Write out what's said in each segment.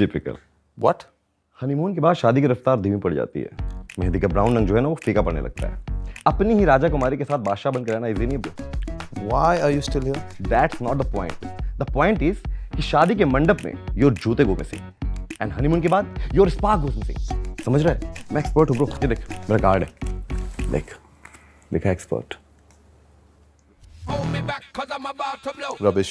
Typical. What? Honeymoon के बाद शादी की रफ्तार धीमी पड़ जाती है। मेहंदी का ब्राउन रंग जो है ना वो फीका पड़ने लगता है। अपनी ही राजा कुमारी के साथ बादशाह बनकर रहना इजी नहीं bro. Why are you still here? That's not the point. The point is कि शादी के मंडप में योर जूते गो मिसिंग एंड हनीमून के बाद योर स्पार्क गोस मिसिंग। समझ रहा है? मैं एक्सपर्ट हूँ ब्रो। ये देख मेरा कार्ड है। देख लिखा एक्सपर्ट। Rubbish.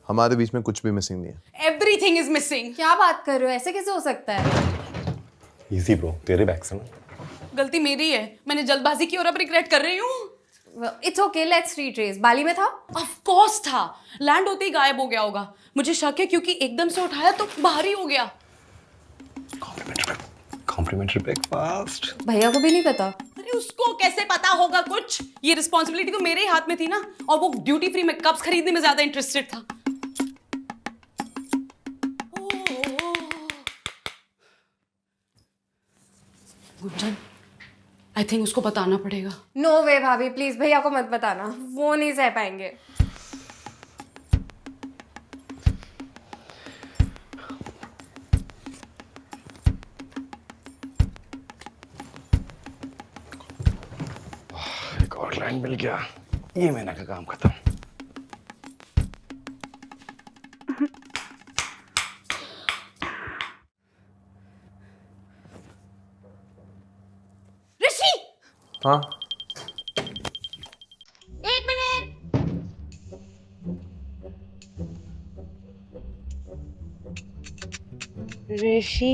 हमारे बीच में कुछ भी मिसिंग नहीं है। Everything is missing. क्या बात कर रहे हो? ऐसे कैसे हो सकता है? इजी ब्रो, तेरे बैग से ना। गलती मेरी है, मैंने जल्दबाजी की और अब रिग्रेट कर रही हूँ। It's okay, let's retrace. Bali में था? ऑफ कोर्स था, लैंड होते ही गायब हो गया होगा। मुझे शक है क्योंकि एकदम से उठाया तो बाहर ही हो गया। Complimentary breakfast. भैया को भी नहीं पता? अरे उसको कैसे पता होगा कुछ? ये रिस्पॉन्सिबिलिटी तो मेरे ही हाथ में थी ना, और वो ड्यूटी फ्री में कप्स खरीदने में ज्यादा इंटरेस्टेड था। गुंजन, आई थिंक उसको बताना पड़ेगा। नो वे भाभी, प्लीज भैया को मत बताना, वो नहीं सह पाएंगे। एक और क्लाइंट मिल गया, ये महीना का काम खत्म। ऋषि! हाँ? एक मिनट। ऋषि,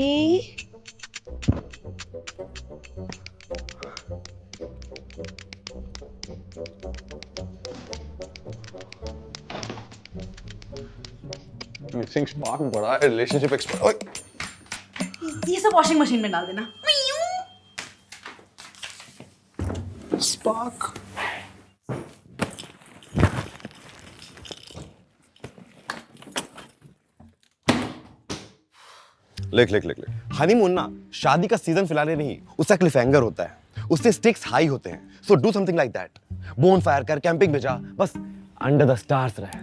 मिसिंग स्पार्क बड़ा है, रिलेशनशिप एक्सपर्ट। ये सब वॉशिंग मशीन में डाल देना। स्पार्क। लिख लिख लिख लिख। हनीमून ना शादी का सीजन फिलहाल नहीं, उसका क्लिफ हैंगर होता है, उससे स्टिक्स हाई होते हैं। So do something like that. Bone fire कर, कैंपिंग में जा, बस अंडर द स्टार्स रहे।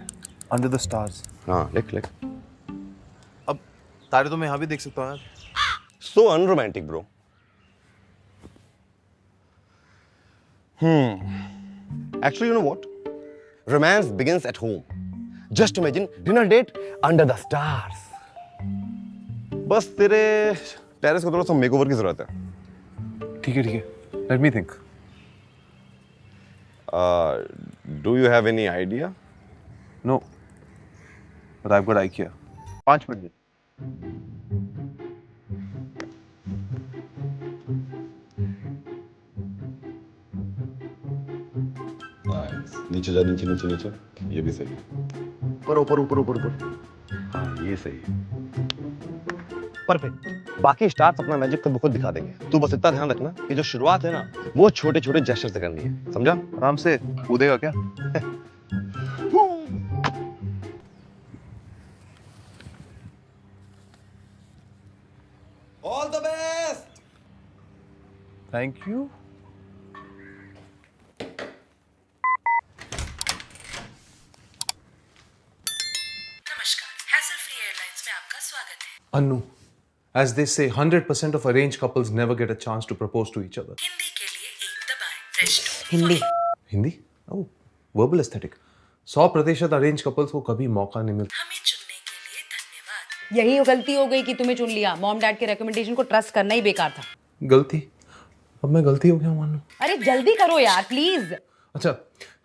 Under the stars. हाँ लिख लिख। अब तारे तो मैं यहाँ भी देख सकता हूँ यार। So unromantic bro. Actually, you know what? Romance begins at home. Just imagine dinner date under the stars. बस तेरे टेरेस को थोड़ा सा मेकओवर की जरूरत है। ठीक है। Let me think. Do you have any idea? No. But I've got IKEA. 5 minute. नीचे जा, नीचे नीचे नीचे। ये भी सही है। ऊपर। हाँ ये सही है। परफेक्ट। बाकी स्टार्स अपना मैजिक तो खुद दिखा देंगे। तू बस इतना ध्यान रखना कि जो शुरुआत है ना वो छोटे छोटे जेस्चर से करनी है, समझा? आराम से कूदेगा क्या? All the best. Thank you. नमस्कार, हैसल फ्री एयरलाइंस में आपका स्वागत है। Anu, as they say, 100% of arranged couples never get a chance to propose to each other. Hindi के लिए एक दबाएं, press 2। Hindi. Hindi? Oh, verbal aesthetic. 100% arranged couples को कभी मौका नहीं मिलता। हमें चुनने के लिए धन्यवाद। यही गलती हो गई कि तुम्हें चुन लिया। मॉम डैड के रिकमेंडेशन को ट्रस्ट करना ही बेकार था। गलती? अब मैं गलती हो गया मानू। अरे जल्दी करो यार प्लीज। अच्छा,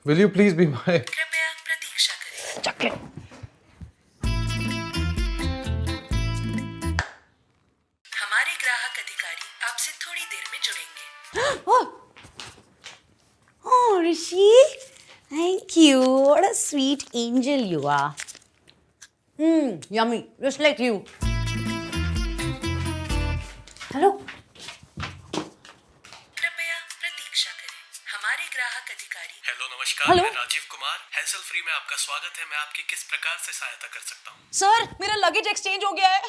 will you please be my? कृपया प्रतीक्षा करें। चॉकलेट। हमारे ग्राहक अधिकारी आपसे थोड़ी देर में जुड़ेंगे। Oh, Rishi, thank you. What a sweet angel you are. Yummy, just like you. Hello. कृपया प्रतीक्षा करें। हमारे ग्राहक अधिकारी। हेलो नमस्कार। हेलो। मैं राजीव कुमार, हैसल फ्री में आपका स्वागत है। मैं आपकी किस प्रकार से सहायता कर सकता हूँ? सर, मेरा लगेज एक्सचेंज हो गया है।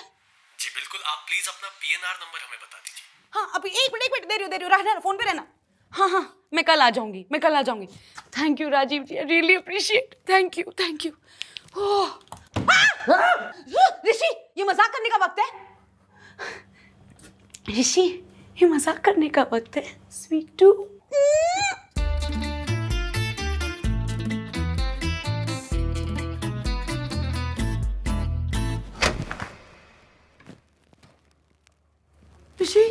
जी बिल्कुल, आप प्लीज अपना पीएनआर नंबर हमें बता दीजिए। हाँ, अभी एक मिनट दे रही हूँ, रहना फोन पे रहना। हाँ, मैं कल आ जाऊंगी। Thank you Rajiv ji, I really appreciate. Thank you. Oh Rishi, ये मजाक करने का वक्त है। ऋषि, ये मजाक करने का वक्त है। Sweet to. ऋषि,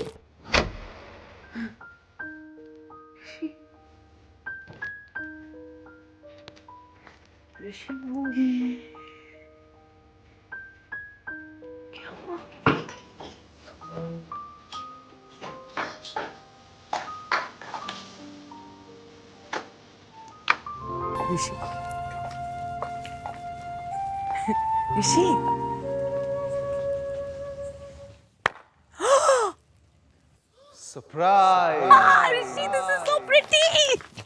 ऋषि वो क्या हुआ? ऋषि, ऋषि, Surprise! Rishi, this is so pretty.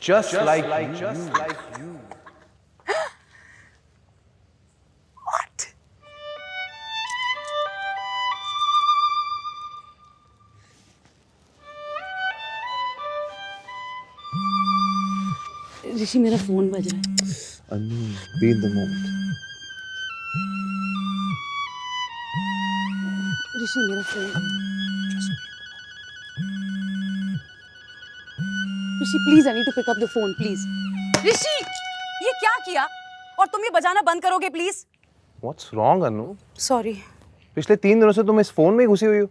Just like you. What? ऋषि, मेरा फोन बज रहा है। Anu, be in the moment. Rishi, मेरा phone. Rishi, please, I need to pick up the phone, please. Rishi, ये क्या किया? और तुम ये बजाना बंद करोगे please? What's wrong, Anu? Sorry. पिछले 3 दिनों से तुम इस फोन में ही घुसी हुई हो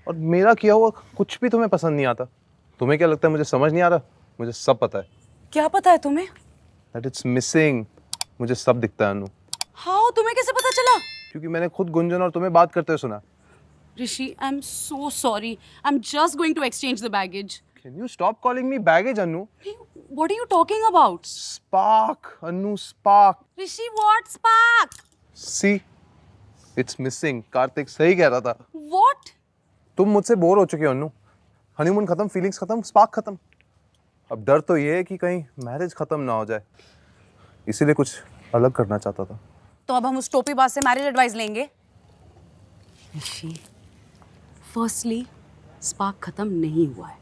और मेरा किया हुआ कुछ भी तुम्हें पसंद नहीं आता। तुम्हें क्या लगता है मुझे समझ नहीं आ रहा? मुझे सब पता है। क्या पता है तुम्हें? That it's missing. मुझे सब दिखता है अनु। हाउ? तुम्हें कैसे पता चला? क्योंकि मैंने खुद गुंजन और तुम्हें बात करते हुए सुना। Rishi, I am so sorry. I am just going to exchange the baggage. Can you stop calling me baggage, Anu? What are you talking about? Spark, Anu, spark. Rishi, what spark? See, it's missing. Kartik सही कह रहा था। What? तुम मुझसे bore हो चुके हो अनु। Honeymoon खत्म, फीलिंग्स खत्म, स्पार्क खत्म। अब डर तो ये है कि कहीं मैरिज खत्म ना हो जाए, इसीलिए कुछ अलग करना चाहता था। तो अब हम उस टोपीबाज से मैरिज एडवाइस लेंगे? ऋषि, फर्स्टली स्पार्क खत्म नहीं हुआ है।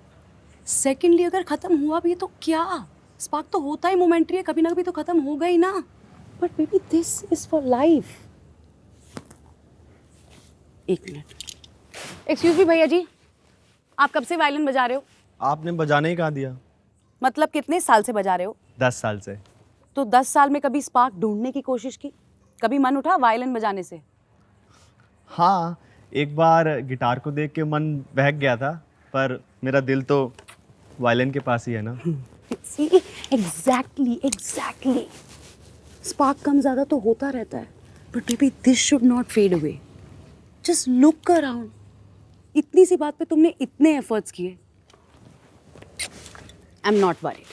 सेकेंडली अगर खत्म हुआ भी तो क्या? स्पार्क तो होता ही मोमेंटरी है, कभी ना कभी तो खत्म होगा ही ना। But baby, this is for life. एक मिनट। एक्सक्यूज मी भैया जी, आप कब से वायलिन बजा रहे हो? आपने बजाने ही कहा दिया। मतलब कितने साल से बजा रहे हो? 10 साल से। तो 10 साल में कभी स्पार्क ढूंढने की कोशिश की? कभी मन उठा वायलिन बजाने से? हाँ, एक बार गिटार को देख के मन बहक गया था, पर मेरा दिल तो वायलिन के पास ही है ना। See, exactly. स्पार्क कम ज़्यादा तो होता रहता है, but baby, this should not fade away. Just look around. इतनी सी बात पे तुमने इतने एफर्ट्स किए। I'm not worried.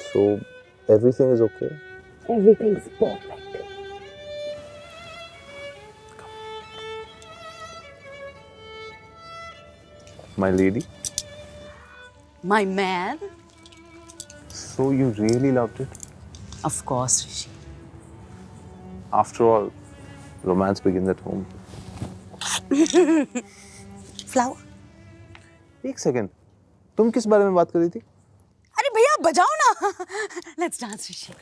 So everything is okay. Everything's perfect. My lady. My man. So you really loved it? Of course, Rishi. After all, romance begins at home. Flower. एक second, तुम किस बारे में बात कर रही थी? अरे भैया बजाओ ना। Let's dance, Rishi.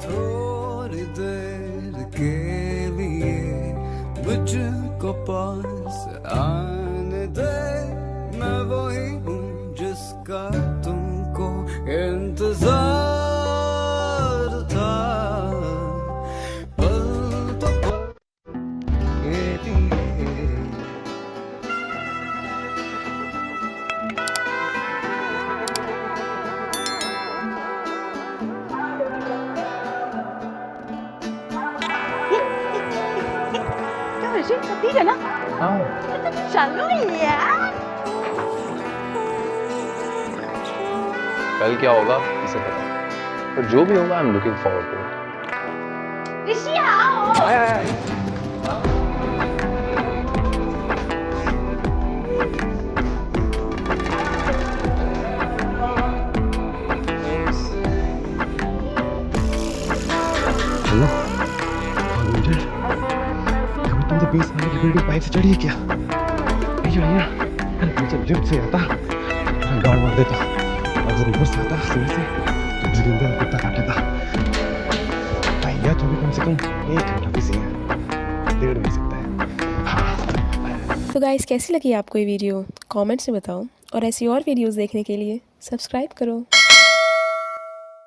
थोड़ी देर के लिए मुझको पास आने दे, मैं वही हूँ जिसका तुमको इंतजार था। पल तो पल के लिए ऋषि, सब ठीक है ना? हाँ। चलो यार। कल क्या होगा किसे पता, पर जो भी होगा I am looking forward to it. Rishi आओ। कौन सा 20 साल की बिल्डिंग पाइप से चढ़ी है क्या? भैया नीचे लिफ्ट से आता गाड़ मार देता, और जब ऊपर से आता सीढ़ी से तो जिंदा कुत्ता काट लेता। भैया तो भी कम से कम 1 घंटा भी सही है, 1.5 मिल सकता है। तो गाइस कैसी लगी आपको ये वीडियो कमेंट्स में बताओ और ऐसी और वीडियोस देखने के लिए सब्सक्राइब करो।